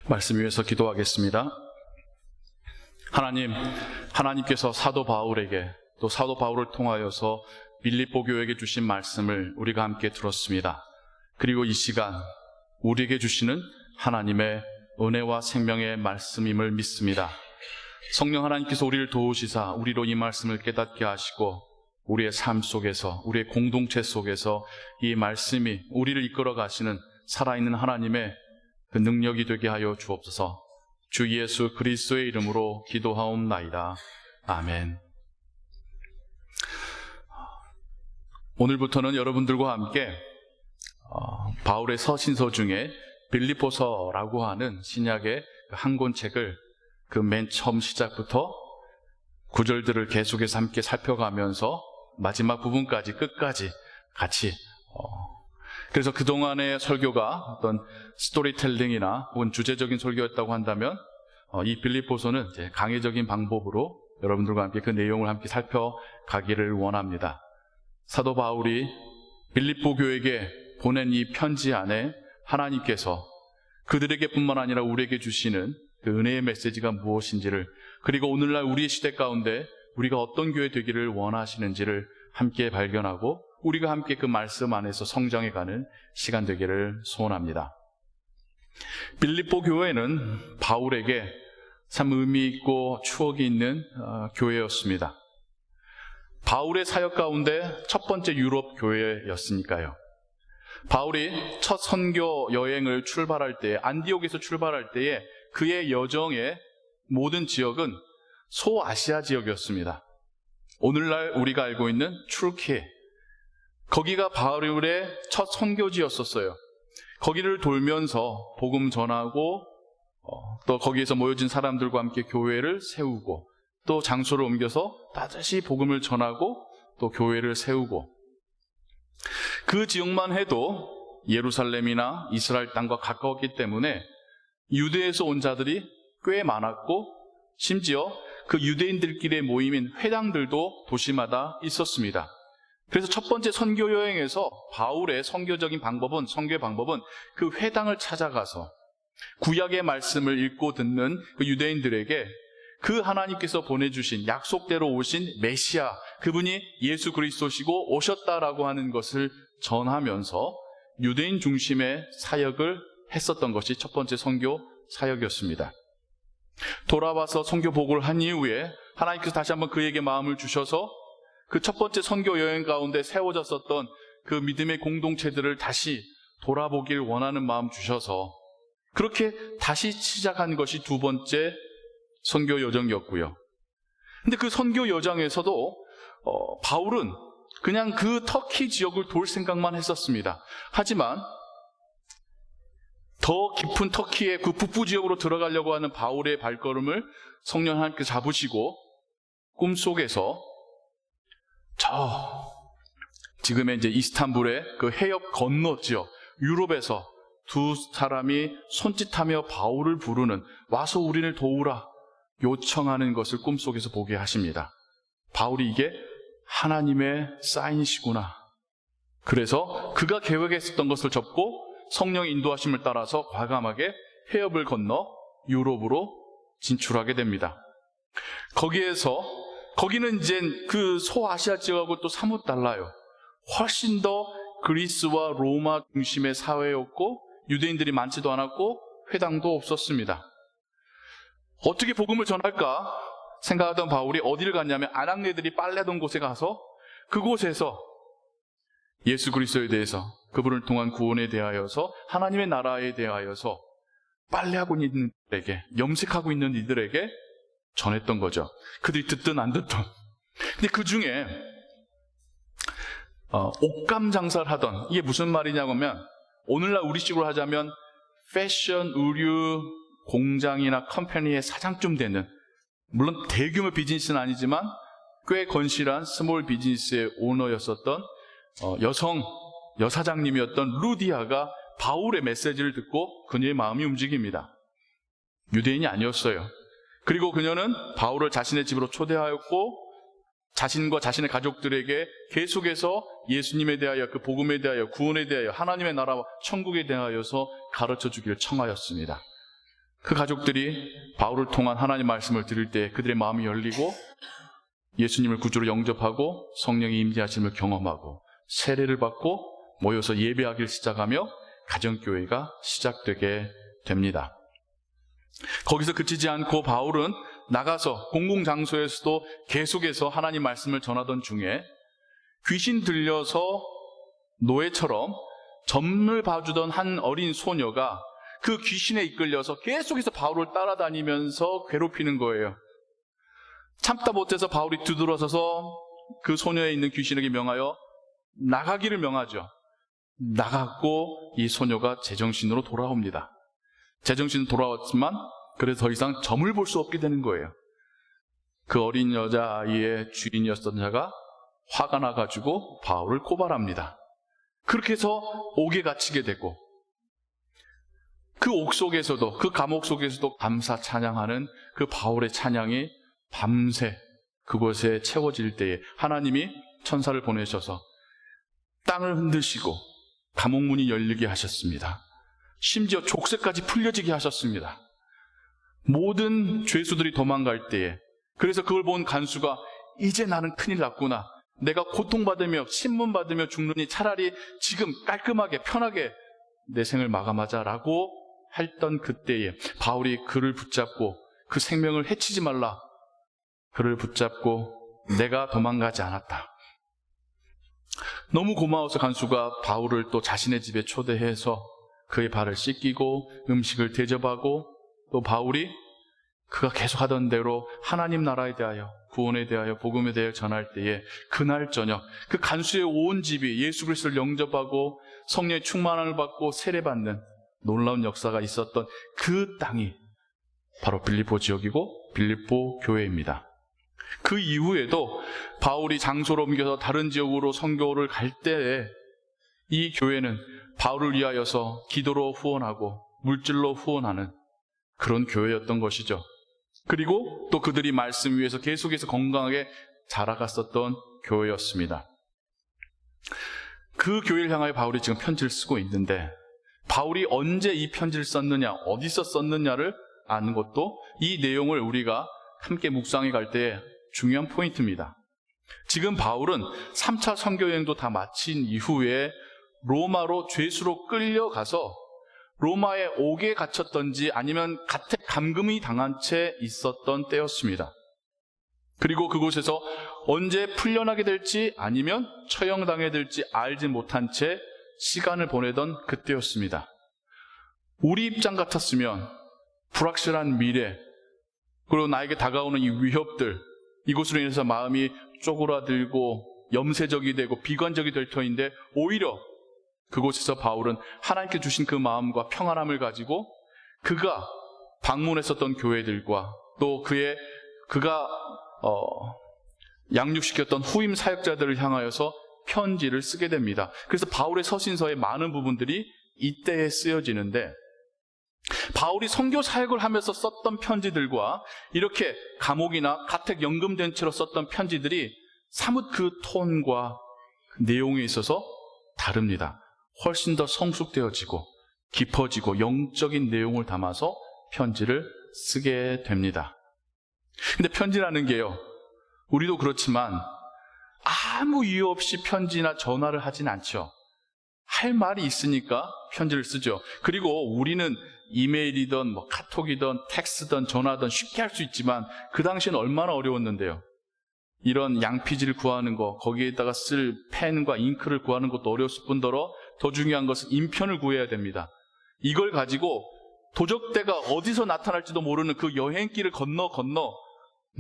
말씀 위해서 기도하겠습니다. 하나님께서 사도 바울에게 또 사도 바울을 통하여서 빌립보 교회에게 주신 말씀을 우리가 함께 들었습니다. 그리고 이 시간 우리에게 주시는 하나님의 은혜와 생명의 말씀임을 믿습니다. 성령 하나님께서 우리를 도우시사 우리로 이 말씀을 깨닫게 하시고 우리의 삶 속에서, 우리의 공동체 속에서 이 말씀이 우리를 이끌어 가시는 살아있는 하나님의 그 능력이 되게 하여 주옵소서. 주 예수 그리스도의 이름으로 기도하옵나이다. 아멘. 오늘부터는 여러분들과 함께 바울의 서신서 중에 빌립보서라고 하는 신약의 한 권책을 그 맨 처음 시작부터 구절들을 계속해서 함께 살펴가면서 마지막 부분까지 끝까지 같이 그래서 그동안의 설교가 어떤 스토리텔링이나 혹은 주제적인 설교였다고 한다면 이 빌립보서는 이제 강의적인 방법으로 여러분들과 함께 그 내용을 함께 살펴가기를 원합니다. 사도 바울이 빌립보 교회에게 보낸 이 편지 안에 하나님께서 그들에게 뿐만 아니라 우리에게 주시는 그 은혜의 메시지가 무엇인지를, 그리고 오늘날 우리의 시대 가운데 우리가 어떤 교회 되기를 원하시는지를 함께 발견하고 우리가 함께 그 말씀 안에서 성장해가는 시간 되기를 소원합니다. 빌립보 교회는 바울에게 참 의미 있고 추억이 있는 교회였습니다. 바울의 사역 가운데 첫 번째 유럽 교회였으니까요. 바울이 첫 선교 여행을 출발할 때, 안디옥에서 출발할 때에 그의 여정의 모든 지역은 소아시아 지역이었습니다. 오늘날 우리가 알고 있는 튀르키예, 거기가 바울의 첫 선교지였었어요. 거기를 돌면서 복음 전하고 또 거기에서 모여진 사람들과 함께 교회를 세우고 또 장소를 옮겨서 다시 복음을 전하고 또 교회를 세우고, 그 지역만 해도 예루살렘이나 이스라엘 땅과 가까웠기 때문에 유대에서 온 자들이 꽤 많았고, 심지어 그 유대인들끼리의 모임인 회당들도 도시마다 있었습니다. 그래서 첫 번째 선교 여행에서 바울의 선교의 방법은 그 회당을 찾아가서 구약의 말씀을 읽고 듣는 그 유대인들에게 그 하나님께서 보내주신 약속대로 오신 메시아, 그분이 예수 그리스도시고 오셨다라고 하는 것을 전하면서 유대인 중심의 사역을 했었던 것이 첫 번째 선교 사역이었습니다. 돌아와서 선교 보고를 한 이후에 하나님께서 다시 한번 그에게 마음을 주셔서 그 첫 번째 선교 여행 가운데 세워졌었던 그 믿음의 공동체들을 다시 돌아보길 원하는 마음 주셔서 그렇게 다시 시작한 것이 두 번째 선교 여정이었고요. 근데 그 선교 여정에서도 바울은 그냥 그 터키 지역을 돌 생각만 했었습니다. 하지만 더 깊은 터키의 그 북부 지역으로 들어가려고 하는 바울의 발걸음을 성령 하나님께서 잡으시고 꿈속에서 지금의 이제 이스탄불의 그 해협 건너 지역 유럽에서 두 사람이 손짓하며 바울을 부르는, 와서 우리를 도우라 요청하는 것을 꿈속에서 보게 하십니다. 바울이 이게 하나님의 사인이시구나. 그래서 그가 계획했었던 것을 접고 성령의 인도하심을 따라서 과감하게 해협을 건너 유럽으로 진출하게 됩니다. 거기는 이제 그 소아시아 지역하고 또 사뭇 달라요. 훨씬 더 그리스와 로마 중심의 사회였고 유대인들이 많지도 않았고 회당도 없었습니다. 어떻게 복음을 전할까 생각하던 바울이 어디를 갔냐면 아낙네들이 빨래하던 곳에 가서 그곳에서 예수 그리스도에 대해서, 그분을 통한 구원에 대하여서, 하나님의 나라에 대하여서 빨래하고 있는 이들에게, 염색하고 있는 이들에게 전했던 거죠. 그들이 듣든 안 듣든. 근데 그 중에 옷감 장사를 하던, 이게 무슨 말이냐고 하면 오늘날 우리식으로 하자면 패션 의류 공장이나 컴퍼니의 사장쯤 되는, 물론 대규모 비즈니스는 아니지만 꽤 건실한 스몰 비즈니스의 오너였었던 여사장님이었던 루디아가 바울의 메시지를 듣고 그녀의 마음이 움직입니다. 유대인이 아니었어요. 그리고 그녀는 바울을 자신의 집으로 초대하였고 자신과 자신의 가족들에게 계속해서 예수님에 대하여, 그 복음에 대하여, 구원에 대하여, 하나님의 나라와 천국에 대하여서 가르쳐 주기를 청하였습니다. 그 가족들이 바울을 통한 하나님 말씀을 들을 때 그들의 마음이 열리고 예수님을 구주로 영접하고 성령의 임재하심을 경험하고 세례를 받고 모여서 예배하기를 시작하며 가정교회가 시작되게 됩니다. 거기서 그치지 않고 바울은 나가서 공공장소에서도 계속해서 하나님 말씀을 전하던 중에 귀신 들려서 노예처럼 점을 봐주던 한 어린 소녀가 그 귀신에 이끌려서 계속해서 바울을 따라다니면서 괴롭히는 거예요. 참다 못해서 바울이 뒤돌아서서 그 소녀에 있는 귀신에게 명하여 나가기를 명하죠. 나갔고 이 소녀가 제정신으로 돌아옵니다. 제정신으로 돌아왔지만 그래서 더 이상 점을 볼 수 없게 되는 거예요. 그 어린 여자아이의 주인이었던 자가 화가 나가지고 바울을 고발합니다. 그렇게 해서 옥에 갇히게 되고 그 옥 속에서도, 그 감옥 속에서도 감사 찬양하는 그 바울의 찬양이 밤새 그곳에 채워질 때에 하나님이 천사를 보내셔서 땅을 흔드시고 감옥 문이 열리게 하셨습니다. 심지어 족쇄까지 풀려지게 하셨습니다. 모든 죄수들이 도망갈 때에, 그래서 그걸 본 간수가 이제 나는 큰일 났구나, 내가 고통받으며 신문받으며 죽느니 차라리 지금 깔끔하게 편하게 내 생을 마감하자라고 했던 그때에 바울이 그를 붙잡고 그 생명을 해치지 말라, 그를 붙잡고 내가 도망가지 않았다. 너무 고마워서 간수가 바울을 또 자신의 집에 초대해서 그의 발을 씻기고 음식을 대접하고, 또 바울이 그가 계속 하던 대로 하나님 나라에 대하여, 구원에 대하여, 복음에 대하여 전할 때에 그날 저녁 그 간수의 온 집이 예수 그리스도를 영접하고 성령의 충만함을 받고 세례받는 놀라운 역사가 있었던 그 땅이 바로 빌립보 지역이고 빌립보 교회입니다. 그 이후에도 바울이 장소를 옮겨서 다른 지역으로 선교를 갈 때에 이 교회는 바울을 위하여서 기도로 후원하고 물질로 후원하는 그런 교회였던 것이죠. 그리고 또 그들이 말씀 위에서 계속해서 건강하게 자라갔었던 교회였습니다. 그 교회를 향하여 바울이 지금 편지를 쓰고 있는데, 바울이 언제 이 편지를 썼느냐, 어디서 썼느냐를 아는 것도 이 내용을 우리가 함께 묵상해 갈 때 중요한 포인트입니다. 지금 바울은 3차 선교여행도 다 마친 이후에 로마로 죄수로 끌려가서 로마의 옥에 갇혔던지 아니면 가택 감금이 당한 채 있었던 때였습니다. 그리고 그곳에서 언제 풀려나게 될지 아니면 처형당해 될지 알지 못한 채 시간을 보내던 그때였습니다. 우리 입장 같았으면 불확실한 미래, 그리고 나에게 다가오는 이 위협들, 이것으로 인해서 마음이 쪼그라들고 염세적이 되고 비관적이 될 터인데, 오히려 그곳에서 바울은 하나님께 주신 그 마음과 평안함을 가지고 그가 방문했었던 교회들과 또 그가 양육시켰던 후임 사역자들을 향하여서 편지를 쓰게 됩니다. 그래서 바울의 서신서의 많은 부분들이 이때에 쓰여지는데, 바울이 선교 사역을 하면서 썼던 편지들과 이렇게 감옥이나 가택 연금된 채로 썼던 편지들이 사뭇 그 톤과 그 내용에 있어서 다릅니다. 훨씬 더 성숙되어지고 깊어지고 영적인 내용을 담아서 편지를 쓰게 됩니다. 근데 편지라는 게요, 우리도 그렇지만 아무 이유 없이 편지나 전화를 하진 않죠. 할 말이 있으니까 편지를 쓰죠. 그리고 우리는 이메일이든 카톡이든 텍스든 전화든 쉽게 할 수 있지만 그 당시에는 얼마나 어려웠는데요. 이런 양피지를 구하는 거, 거기에다가 쓸 펜과 잉크를 구하는 것도 어려웠을 뿐더러 더 중요한 것은 인편을 구해야 됩니다. 이걸 가지고 도적대가 어디서 나타날지도 모르는 그 여행길을 건너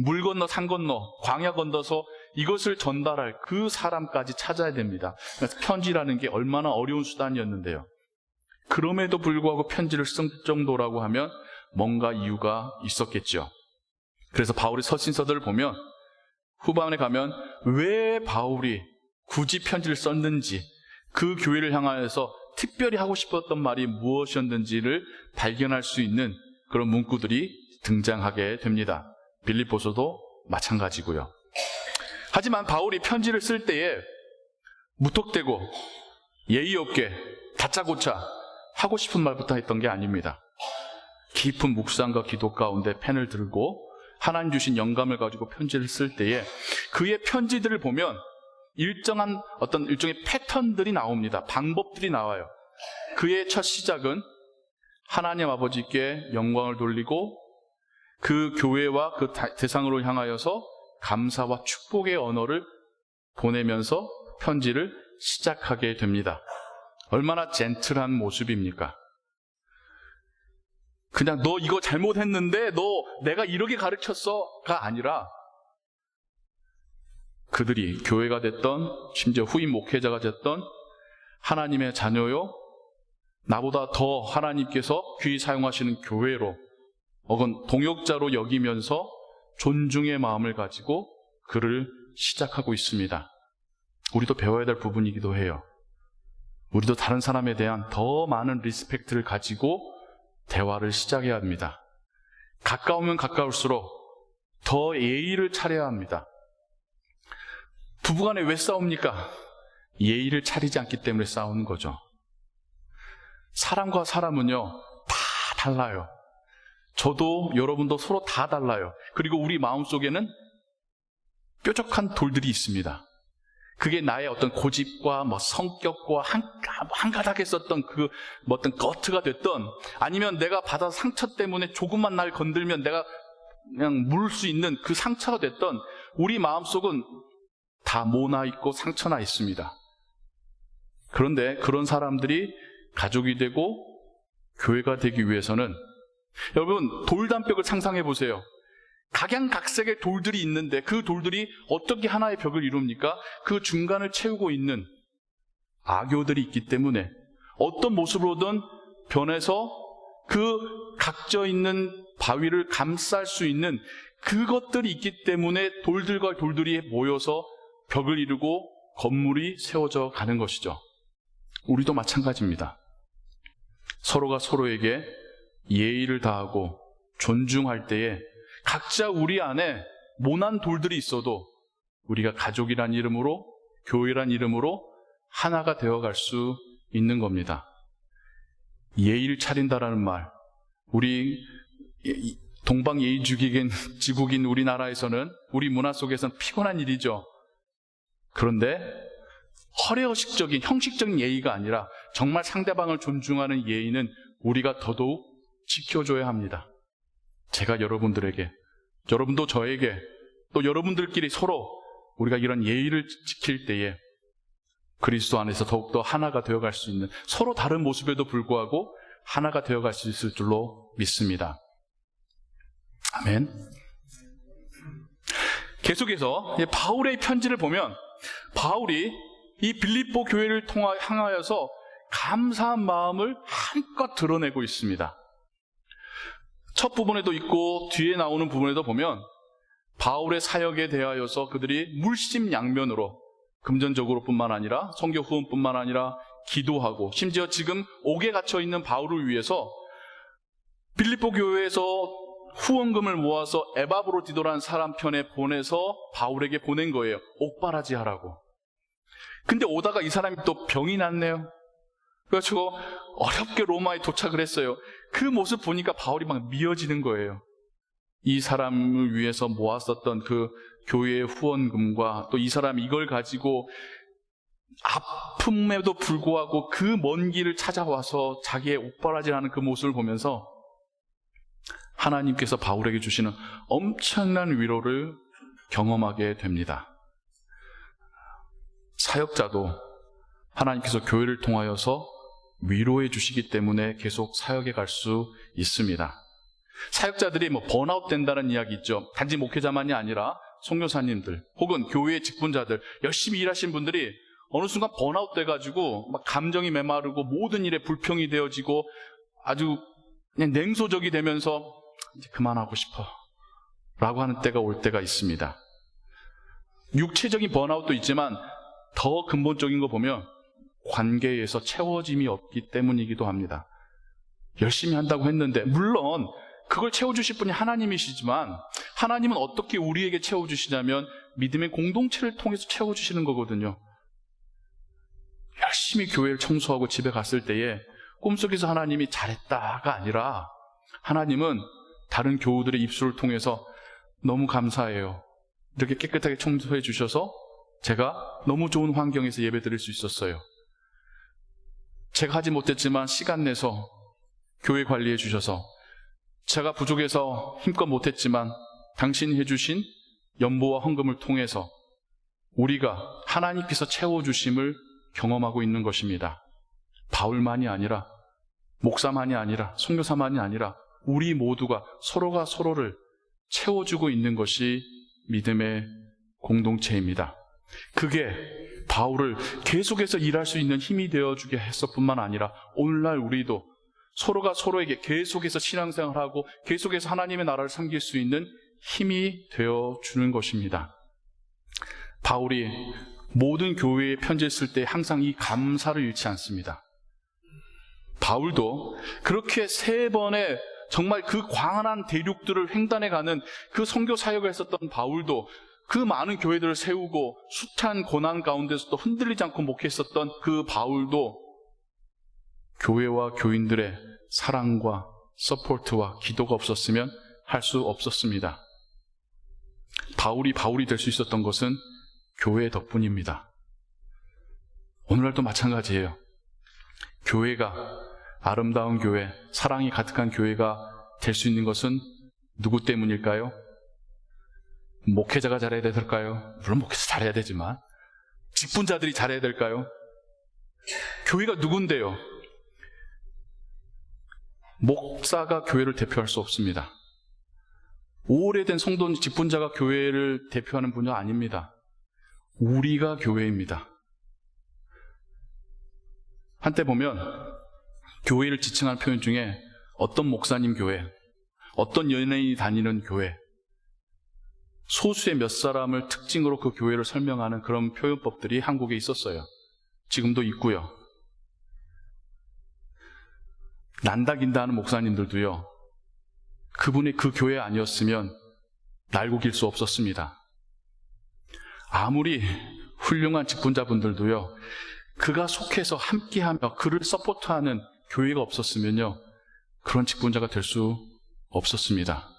물 건너 산 건너 광야 건너서 이것을 전달할 그 사람까지 찾아야 됩니다. 그래서 편지라는 게 얼마나 어려운 수단이었는데요. 그럼에도 불구하고 편지를 쓴 정도라고 하면 뭔가 이유가 있었겠죠. 그래서 바울의 서신서들을 보면 후반에 가면 왜 바울이 굳이 편지를 썼는지, 그 교회를 향하여서 특별히 하고 싶었던 말이 무엇이었는지를 발견할 수 있는 그런 문구들이 등장하게 됩니다. 빌립보서도 마찬가지고요. 하지만 바울이 편지를 쓸 때에 무턱대고 예의 없게 다짜고짜 하고 싶은 말부터 했던 게 아닙니다. 깊은 묵상과 기도 가운데 펜을 들고 하나님 주신 영감을 가지고 편지를 쓸 때에 그의 편지들을 보면 일종의 패턴들이 나옵니다. 방법들이 나와요. 그의 첫 시작은 하나님 아버지께 영광을 돌리고 그 교회와 그 대상으로 향하여서 감사와 축복의 언어를 보내면서 편지를 시작하게 됩니다. 얼마나 젠틀한 모습입니까? 그냥 너 이거 잘못했는데 내가 이렇게 가르쳤어가 아니라 그들이 교회가 됐던 심지어 후임 목회자가 됐던 하나님의 자녀요, 나보다 더 하나님께서 귀히 사용하시는 교회로 혹은 동역자로 여기면서 존중의 마음을 가지고 그를 시작하고 있습니다. 우리도 배워야 될 부분이기도 해요. 우리도 다른 사람에 대한 더 많은 리스펙트를 가지고 대화를 시작해야 합니다. 가까우면 가까울수록 더 예의를 차려야 합니다. 부부간에 왜 싸웁니까? 예의를 차리지 않기 때문에 싸우는 거죠. 사람과 사람은요, 다 달라요. 저도 여러분도 서로 다 달라요. 그리고 우리 마음속에는 뾰족한 돌들이 있습니다. 그게 나의 어떤 고집과 성격과 한 가닥에 썼던 어떤 거트가 됐던, 아니면 내가 받아서 상처 때문에 조금만 날 건들면 내가 그냥 물 수 있는 그 상처가 됐던, 우리 마음속은 다 모나 있고 상처나 있습니다. 그런데 그런 사람들이 가족이 되고 교회가 되기 위해서는, 여러분 돌담벽을 상상해 보세요. 각양각색의 돌들이 있는데 그 돌들이 어떻게 하나의 벽을 이룹니까? 그 중간을 채우고 있는 악교들이 있기 때문에 어떤 모습으로든 변해서 그 각져 있는 바위를 감쌀 수 있는 그것들이 있기 때문에 돌들과 돌들이 모여서 벽을 이루고 건물이 세워져 가는 것이죠. 우리도 마찬가지입니다. 서로가 서로에게 예의를 다하고 존중할 때에 각자 우리 안에 모난 돌들이 있어도 우리가 가족이란 이름으로, 교회란 이름으로 하나가 되어갈 수 있는 겁니다. 예의를 차린다라는 말, 우리 동방예의주기인 지국인 우리나라에서는, 우리 문화 속에서는 피곤한 일이죠. 그런데 허례허식적인 형식적인 예의가 아니라 정말 상대방을 존중하는 예의는 우리가 더더욱 지켜줘야 합니다. 제가 여러분들에게, 여러분도 저에게, 또 여러분들끼리 서로 우리가 이런 예의를 지킬 때에 그리스도 안에서 더욱더 하나가 되어갈 수 있는, 서로 다른 모습에도 불구하고 하나가 되어갈 수 있을 줄로 믿습니다. 아멘. 계속해서 바울의 편지를 보면 바울이 이 빌립보 교회를 향하여서 감사한 마음을 한껏 드러내고 있습니다. 첫 부분에도 있고 뒤에 나오는 부분에도 보면 바울의 사역에 대하여서 그들이 물심양면으로, 금전적으로 뿐만 아니라 선교 후원뿐만 아니라 기도하고, 심지어 지금 옥에 갇혀 있는 바울을 위해서 빌립보 교회에서 후원금을 모아서 에바브로디도라는 사람 편에 보내서 바울에게 보낸 거예요. 옥바라지 하라고. 근데 오다가 이 사람이 또 병이 났네요. 그래서 어렵게 로마에 도착을 했어요. 그 모습 보니까 바울이 막 미어지는 거예요. 이 사람을 위해서 모았었던 그 교회의 후원금과 또 이 사람이 이걸 가지고 아픔에도 불구하고 그 먼 길을 찾아와서 자기의 옥바라지라는 그 모습을 보면서 하나님께서 바울에게 주시는 엄청난 위로를 경험하게 됩니다. 사역자도 하나님께서 교회를 통하여서 위로해 주시기 때문에 계속 사역에 갈 수 있습니다. 사역자들이 번아웃 된다는 이야기 있죠. 단지 목회자만이 아니라 선교사님들 혹은 교회의 직분자들, 열심히 일하신 분들이 어느 순간 번아웃 돼가지고 막 감정이 메마르고 모든 일에 불평이 되어지고 아주 그냥 냉소적이 되면서 이제 그만하고 싶어 라고 하는 때가 올 때가 있습니다. 육체적인 번아웃도 있지만 더 근본적인 거 보면 관계에서 채워짐이 없기 때문이기도 합니다. 열심히 한다고 했는데, 물론 그걸 채워주실 분이 하나님이시지만 하나님은 어떻게 우리에게 채워주시냐면 믿음의 공동체를 통해서 채워주시는 거거든요. 열심히 교회를 청소하고 집에 갔을 때에 꿈속에서 하나님이 잘했다가 아니라 하나님은 다른 교우들의 입술을 통해서 너무 감사해요. 이렇게 깨끗하게 청소해 주셔서 제가 너무 좋은 환경에서 예배 드릴 수 있었어요. 제가 하지 못했지만 시간 내서 교회 관리해 주셔서, 제가 부족해서 힘껏 못했지만 당신이 해주신 연보와 헌금을 통해서 우리가 하나님께서 채워주심을 경험하고 있는 것입니다. 바울만이 아니라, 목사만이 아니라, 선교사만이 아니라 우리 모두가 서로가 서로를 채워주고 있는 것이 믿음의 공동체입니다. 그게 바울을 계속해서 일할 수 있는 힘이 되어주게 했을 뿐만 아니라 오늘날 우리도 서로가 서로에게 계속해서 신앙생활하고 계속해서 하나님의 나라를 섬길 수 있는 힘이 되어주는 것입니다. 바울이 모든 교회에 편지를 쓸 때 항상 이 감사를 잃지 않습니다. 바울도 그렇게 3번의 정말 그 광활한 대륙들을 횡단해 가는 그 선교 사역을 했었던 바울도, 그 많은 교회들을 세우고 숱한 고난 가운데서도 흔들리지 않고 목회했었던 그 바울도 교회와 교인들의 사랑과 서포트와 기도가 없었으면 할 수 없었습니다. 바울이 될 수 있었던 것은 교회 덕분입니다. 오늘날도 마찬가지예요. 교회가, 아름다운 교회, 사랑이 가득한 교회가 될 수 있는 것은 누구 때문일까요? 목회자가 잘해야 될까요? 물론 목회자 잘해야 되지만 직분자들이 잘해야 될까요? 교회가 누군데요? 목사가 교회를 대표할 수 없습니다. 오래된 성도 직분자가 교회를 대표하는 분야 아닙니다. 우리가 교회입니다. 한때 보면 교회를 지칭하는 표현 중에 어떤 목사님 교회, 어떤 연예인이 다니는 교회, 소수의 몇 사람을 특징으로 그 교회를 설명하는 그런 표현법들이 한국에 있었어요. 지금도 있고요. 난다긴다 하는 목사님들도요, 그분이 그 교회 아니었으면 날고 길 수 없었습니다. 아무리 훌륭한 직분자분들도요, 그가 속해서 함께하며 그를 서포트하는 교회가 없었으면요, 그런 직분자가 될 수 없었습니다.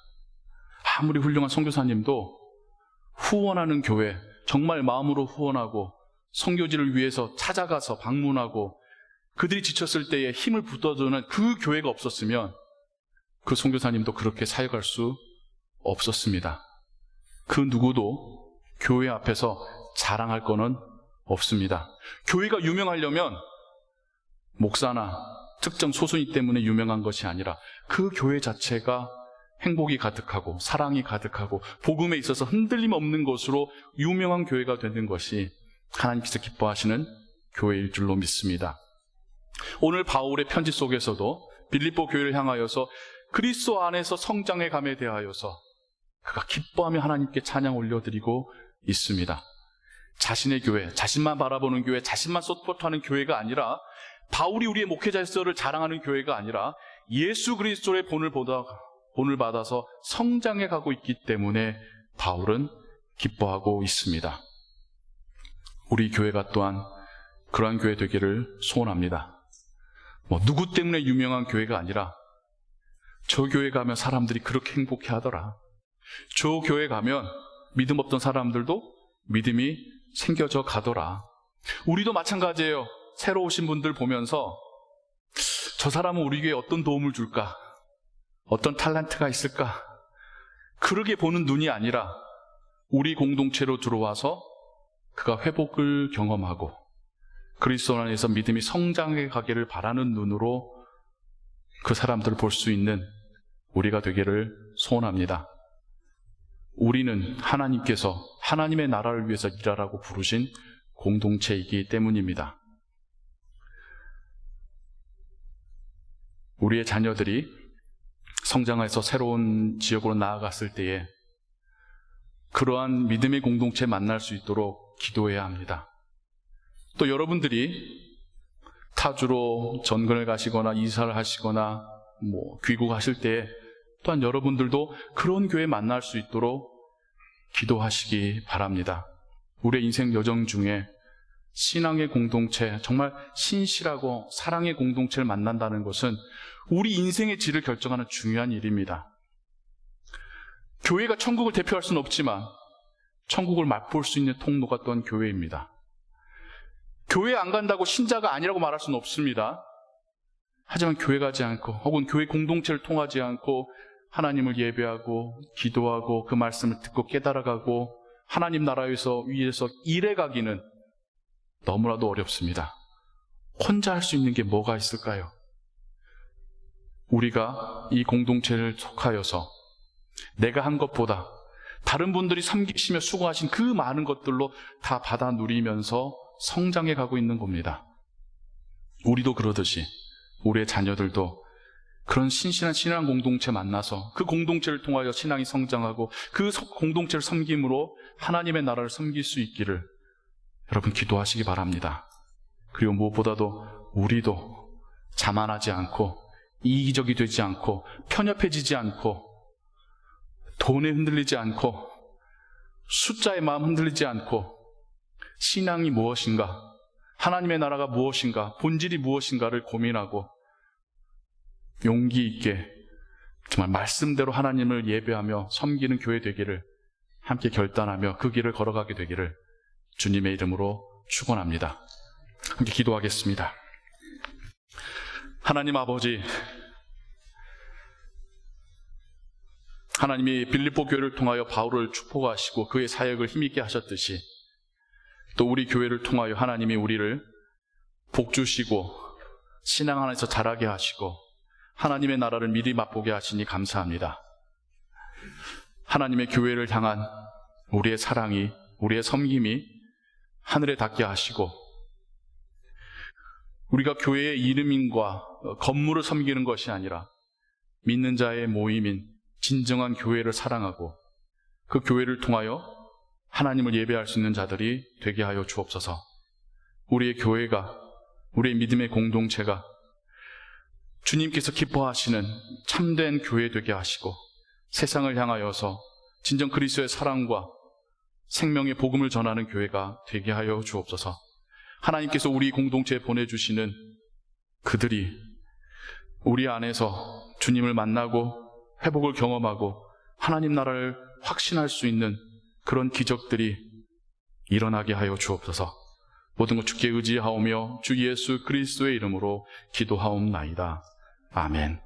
아무리 훌륭한 선교사님도 후원하는 교회, 정말 마음으로 후원하고 선교지를 위해서 찾아가서 방문하고 그들이 지쳤을 때에 힘을 붙어주는 그 교회가 없었으면 그 선교사님도 그렇게 사역할 수 없었습니다. 그 누구도 교회 앞에서 자랑할 거는 없습니다. 교회가 유명하려면 목사나 특정 소수인 때문에 유명한 것이 아니라 그 교회 자체가 행복이 가득하고 사랑이 가득하고 복음에 있어서 흔들림 없는 것으로 유명한 교회가 되는 것이 하나님께서 기뻐하시는 교회일 줄로 믿습니다. 오늘 바울의 편지 속에서도 빌립보 교회를 향하여서 그리스도 안에서 성장해 감에 대하여서 그가 기뻐하며 하나님께 찬양 올려드리고 있습니다. 자신의 교회, 자신만 바라보는 교회, 자신만 서포트하는 교회가 아니라, 바울이 우리의 목회자로서를 자랑하는 교회가 아니라 예수 그리스도의 본을 받아서 성장해 가고 있기 때문에 바울은 기뻐하고 있습니다. 우리 교회가 또한 그러한 교회 되기를 소원합니다. 누구 때문에 유명한 교회가 아니라, 저 교회 가면 사람들이 그렇게 행복해 하더라, 저 교회 가면 믿음 없던 사람들도 믿음이 생겨져 가더라. 우리도 마찬가지예요. 새로 오신 분들 보면서 저 사람은 우리 교회에 어떤 도움을 줄까, 어떤 탤런트가 있을까, 그러게 보는 눈이 아니라 우리 공동체로 들어와서 그가 회복을 경험하고 그리스도 안에서 믿음이 성장해 가기를 바라는 눈으로 그 사람들을 볼 수 있는 우리가 되기를 소원합니다. 우리는 하나님께서 하나님의 나라를 위해서 일하라고 부르신 공동체이기 때문입니다. 우리의 자녀들이 성장해서 새로운 지역으로 나아갔을 때에 그러한 믿음의 공동체 만날 수 있도록 기도해야 합니다. 또 여러분들이 타주로 전근을 가시거나 이사를 하시거나 귀국하실 때에 또한 여러분들도 그런 교회 만날 수 있도록 기도하시기 바랍니다. 우리의 인생 여정 중에 신앙의 공동체, 정말 신실하고 사랑의 공동체를 만난다는 것은 우리 인생의 질을 결정하는 중요한 일입니다. 교회가 천국을 대표할 수는 없지만 천국을 맛볼 수 있는 통로가 또한 교회입니다. 교회 안 간다고 신자가 아니라고 말할 수는 없습니다. 하지만 교회 가지 않고 혹은 교회 공동체를 통하지 않고 하나님을 예배하고 기도하고 그 말씀을 듣고 깨달아가고 하나님 나라에서 위에서 일해가기는 너무나도 어렵습니다. 혼자 할 수 있는 게 뭐가 있을까요? 우리가 이 공동체를 속하여서 내가 한 것보다 다른 분들이 섬기시며 수고하신 그 많은 것들로 다 받아 누리면서 성장해 가고 있는 겁니다. 우리도 그러듯이 우리의 자녀들도 그런 신실한 신앙 공동체 만나서 그 공동체를 통하여 신앙이 성장하고 그 공동체를 섬김으로 하나님의 나라를 섬길 수 있기를 여러분 기도하시기 바랍니다. 그리고 무엇보다도 우리도 자만하지 않고 이기적이 되지 않고 편협해지지 않고 돈에 흔들리지 않고 숫자의 마음 흔들리지 않고 신앙이 무엇인가, 하나님의 나라가 무엇인가, 본질이 무엇인가를 고민하고 용기 있게 정말 말씀대로 하나님을 예배하며 섬기는 교회 되기를 함께 결단하며 그 길을 걸어가게 되기를 주님의 이름으로 축원합니다. 함께 기도하겠습니다. 하나님 아버지, 하나님이 빌립보 교회를 통하여 바울을 축복하시고 그의 사역을 힘있게 하셨듯이 또 우리 교회를 통하여 하나님이 우리를 복주시고 신앙 안에서 자라게 하시고 하나님의 나라를 미리 맛보게 하시니 감사합니다. 하나님의 교회를 향한 우리의 사랑이, 우리의 섬김이 하늘에 닿게 하시고 우리가 교회의 이름인과 건물을 섬기는 것이 아니라 믿는 자의 모임인 진정한 교회를 사랑하고 그 교회를 통하여 하나님을 예배할 수 있는 자들이 되게 하여 주옵소서. 우리의 교회가, 우리의 믿음의 공동체가 주님께서 기뻐하시는 참된 교회 되게 하시고 세상을 향하여서 진정 그리스도의 사랑과 생명의 복음을 전하는 교회가 되게 하여 주옵소서. 하나님께서 우리 공동체에 보내주시는 그들이 우리 안에서 주님을 만나고 회복을 경험하고 하나님 나라를 확신할 수 있는 그런 기적들이 일어나게 하여 주옵소서. 모든 것 주께 의지하오며 주 예수 그리스도의 이름으로 기도하옵나이다. 아멘.